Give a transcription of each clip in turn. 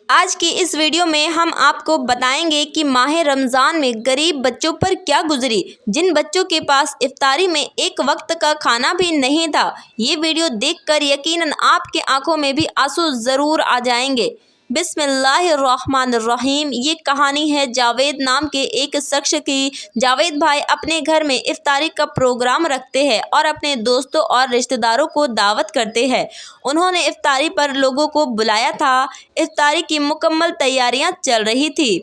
آج کی اس ویڈیو میں ہم آپ کو بتائیں گے کہ ماہ رمضان میں غریب بچوں پر کیا گزری، جن بچوں کے پاس افطاری میں ایک وقت کا کھانا بھی نہیں تھا۔ یہ ویڈیو دیکھ کر یقیناً آپ کے آنکھوں میں بھی آنسو ضرور آ جائیں گے۔ بسم اللہ الرحمن الرحیم۔ یہ کہانی ہے جاوید نام کے ایک شخص کی۔ جاوید بھائی اپنے گھر میں افطاری کا پروگرام رکھتے ہیں اور اپنے دوستوں اور رشتہ داروں کو دعوت کرتے ہیں۔ انہوں نے افطاری پر لوگوں کو بلایا تھا۔ افطاری کی مکمل تیاریاں چل رہی تھی۔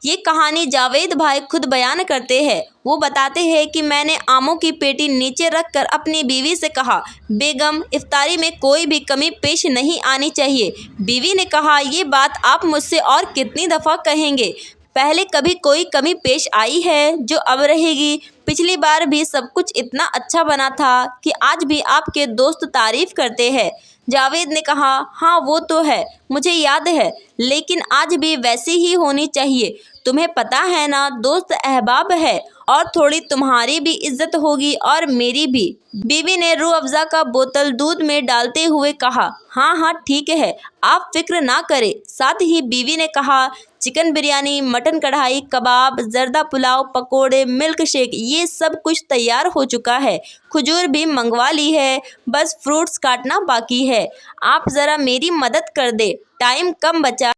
یہ کہانی جاوید بھائی خود بیان کرتے ہیں۔ وہ بتاتے ہیں کہ میں نے آموں کی پیٹی نیچے رکھ کر اپنی بیوی سے کہا، بیگم افطاری میں کوئی بھی کمی پیش نہیں آنی چاہیے۔ بیوی نے کہا، یہ بات آپ مجھ سے اور کتنی دفعہ کہیں گے؟ پہلے کبھی کوئی کمی پیش آئی ہے جو اب رہے گی؟ پچھلی بار بھی سب کچھ اتنا اچھا بنا تھا کہ آج بھی آپ کے دوست تعریف کرتے ہیں۔ جاوید نے کہا، ہاں وہ تو ہے، مجھے یاد ہے، لیکن آج بھی ویسی ہی ہونی چاہیے۔ تمہیں پتہ ہے نا، دوست احباب ہے اور تھوڑی تمہاری بھی عزت ہوگی اور میری بھی۔ بیوی نے روح افزا کا بوتل دودھ میں ڈالتے ہوئے کہا، ہاں ہاں ٹھیک ہے، آپ فکر نہ کریں۔ ساتھ ہی بیوی نے کہا، چکن بریانی، مٹن کڑھائی، کباب، زردہ پلاؤ، پکوڑے، ملک شیک، یہ سب کچھ تیار ہو چکا ہے۔ کھجور بھی منگوا لی ہے، بس فروٹس کاٹنا باقی ہے۔ آپ ذرا میری مدد کر دیں، ٹائم کم بچا۔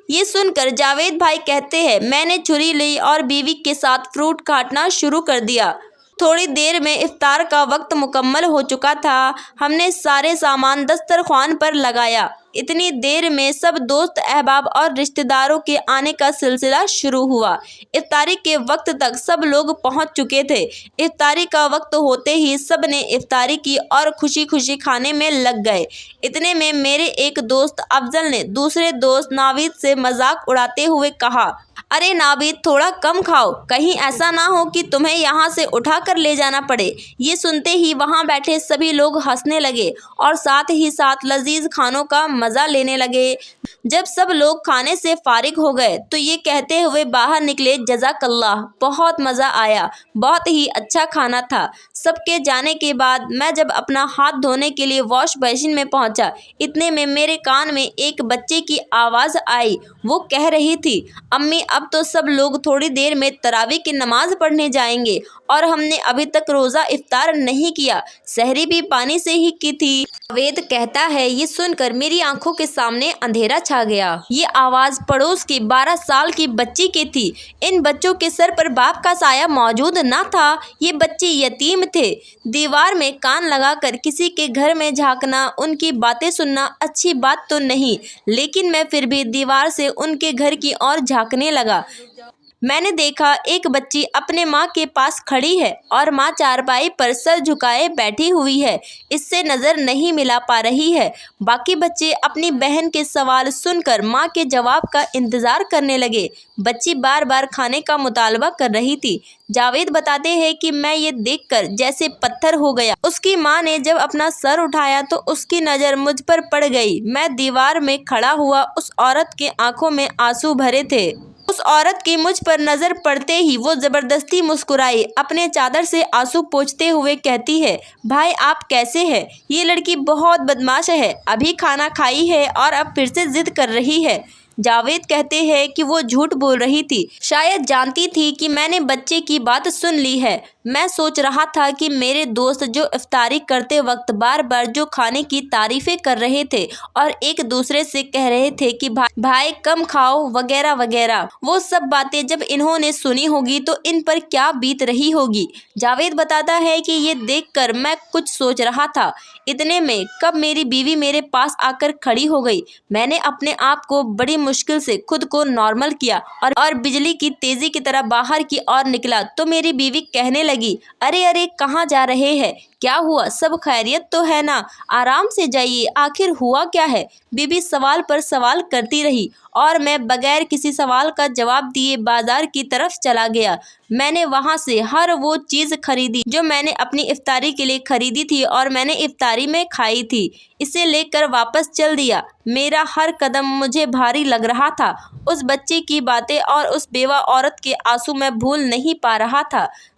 یہ سن کر جاوید بھائی کہتے ہیں، میں نے چھری لی اور بیوی کے ساتھ فروٹ کاٹنا شروع کر دیا۔ تھوڑی دیر میں افطار کا وقت مکمل ہو چکا تھا۔ ہم نے سارے سامان دسترخوان پر لگایا۔ اتنی دیر میں سب دوست احباب اور رشتہ داروں کے آنے کا سلسلہ شروع ہوا۔ افطاری کے وقت تک سب لوگ پہنچ چکے تھے۔ افطاری کا وقت ہوتے ہی سب نے افطاری کی اور خوشی خوشی کھانے میں لگ گئے۔ اتنے میں میرے ایک دوست افضل نے دوسرے دوست ناوید سے مذاق اڑاتے ہوئے کہا، ارے ناوید، تھوڑا کم کھاؤ، کہیں ایسا نہ ہو کہ تمہیں یہاں سے اٹھا کر لے جانا پڑے۔ یہ سنتے ہی وہاں بیٹھے سبھی لوگ ہنسنے لگے اور ساتھ ہی ساتھ لذیذ کھانوں کا مزہ لینے لگے۔ جب سب لوگ کھانے سے فارغ ہو گئے تو یہ کہتے ہوئے باہر نکلے، جزاک اللہ، بہت مزہ آیا، بہت ہی اچھا کھانا تھا۔ سب کے جانے کے بعد میں جب اپنا ہاتھ دھونے کے لیے واش بیسن میں پہنچا، اتنے میں میرے کان میں ایک بچے کی آواز آئی۔ وہ کہہ رہی تھی، امی اب تو سب لوگ تھوڑی دیر میں تراویح کی نماز پڑھنے جائیں گے اور ہم نے ابھی تک روزہ افطار نہیں کیا، سحری بھی پانی سے ہی کی تھی۔ جاوید کہتا ہے، یہ سن کر میری آنکھوں کے سامنے اندھیرا چھا گیا۔ یہ آواز پڑوس کی 12 سال کی بچی کی تھی۔ ان بچوں کے سر پر باپ کا سایہ موجود نہ تھا۔ یہ بچے یتیم تھے۔ دیوار میں کان لگا کر کسی کے گھر میں جھانکنا، ان کی باتیں سننا اچھی بات تو نہیں، لیکن میں پھر بھی دیوار سے ان کے گھر کی اور جھانکنے لگا۔ میں نے دیکھا ایک بچی اپنے ماں کے پاس کھڑی ہے اور ماں چارپائی پر سر جھکائے بیٹھی ہوئی ہے، اس سے نظر نہیں ملا پا رہی ہے۔ باقی بچے اپنی بہن کے سوال سن کر ماں کے جواب کا انتظار کرنے لگے۔ بچی بار بار کھانے کا مطالبہ کر رہی تھی۔ جاوید بتاتے ہیں کہ میں یہ دیکھ کر جیسے پتھر ہو گیا۔ اس کی ماں نے جب اپنا سر اٹھایا تو اس کی نظر مجھ پر پڑ گئی۔ میں دیوار میں کھڑا ہوا، اس عورت کے آنکھوں میں آنسو بھرے تھے۔ اس عورت کی مجھ پر نظر پڑتے ہی وہ زبردستی مسکرائی، اپنے چادر سے آنسو پوچھتے ہوئے کہتی ہے، بھائی آپ کیسے ہیں؟ یہ لڑکی بہت بدمعاش ہے، ابھی کھانا کھائی ہے اور اب پھر سے ضد کر رہی ہے۔ جاوید کہتے ہیں کہ وہ جھوٹ بول رہی تھی، شاید جانتی تھی کہ میں نے بچے کی بات سن لی ہے۔ میں سوچ رہا تھا کہ میرے دوست جو افطاری کرتے وقت بار بار جو کھانے کی تعریفیں کر رہے تھے اور ایک دوسرے سے کہہ رہے تھے کہ بھائی کم کھاؤ وغیرہ وغیرہ، وہ سب باتیں جب انہوں نے سنی ہوگی تو ان پر کیا بیت رہی ہوگی۔ جاوید بتاتا ہے کہ یہ دیکھ کر میں کچھ سوچ رہا تھا، اتنے میں کب میری بیوی میرے پاس آ کر کھڑی ہو گئی۔ میں نے اپنے آپ کو بڑی مشکل سے خود کو نارمل کیا اور بجلی کی تیزی کی طرح باہر کی اور نکلا تو میری بیوی کہنے لگی، ارے ارے کہاں جا رہے ہیں؟ کیا ہوا؟ سب خیریت تو ہے نا؟ آرام سے جائیے، آخر ہوا کیا ہے؟ بیوی سوال پر سوال کرتی رہی اور میں بغیر کسی سوال کا جواب دیے بازار کی طرف چلا گیا۔ میں نے وہاں سے ہر وہ چیز خریدی جو میں نے اپنی افطاری کے لیے خریدی تھی اور میں نے افطاری میں کھائی تھی، اسے لے کر واپس چل دیا۔ میرا ہر قدم مجھے بھاری لگ رہا تھا۔ اس بچے کی باتیں اور اس بیوہ عورت کے آنسو میں بھول نہیں پا رہا تھا۔